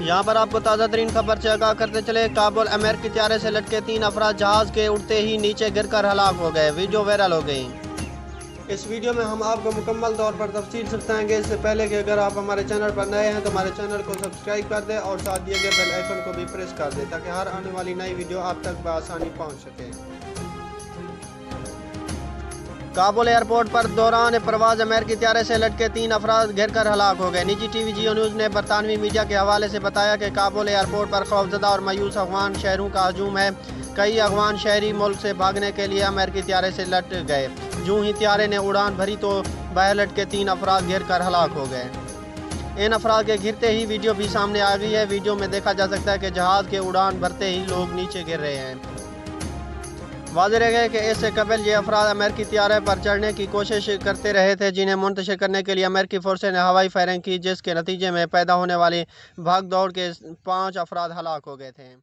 یہاں پر آپ کو تازہ ترین خبر سے آگاہ کرتے چلے، کابل امریکی طیارے سے لٹکے 3 افراد جہاز کے اڑتے ہی نیچے گر کر ہلاک ہو گئے، ویڈیو وائرل ہو گئی۔ اس ویڈیو میں ہم آپ کو مکمل طور پر تفصیل سے بتائیں گے۔ اس سے پہلے کہ اگر آپ ہمارے چینل پر نئے ہیں تو ہمارے چینل کو سبسکرائب کر دیں اور ساتھ دیے گئے بیل آئیکن کو بھی پریس کر دیں تاکہ ہر آنے والی نئی ویڈیو آپ تک بآسانی پہنچ سکے۔ کابل ایئرپورٹ پر دوران پرواز امریکی طیارے سے لٹکے 3 افراد گر کر ہلاک ہو گئے۔ نجی ٹی وی جیو نیوز نے برطانوی میڈیا کے حوالے سے بتایا کہ کابل ایئرپورٹ پر خوفزدہ اور مایوس افغان شہریوں کا ہجوم ہے۔ کئی افغان شہری ملک سے بھاگنے کے لیے امریکی طیارے سے لٹ گئے۔ جو ہی طیارے نے اڑان بھری تو باہر لٹکے 3 افراد گر کر ہلاک ہو گئے۔ ان افراد کے گرتے ہی ویڈیو بھی سامنے آ گئی ہے۔ ویڈیو میں دیکھا جا سکتا ہے کہ جہاز کے اڑان بھرتے ہی لوگ نیچے گر رہے ہیں۔ واضح رہ گئے کہ اس سے قبل یہ افراد امریکی طیارے پر چڑھنے کی کوشش کرتے رہے تھے، جنہیں منتشر کرنے کے لیے امریکی فورسز نے ہوائی فائرنگ کی، جس کے نتیجے میں پیدا ہونے والی بھاگ دوڑ کے 5 افراد ہلاک ہو گئے تھے۔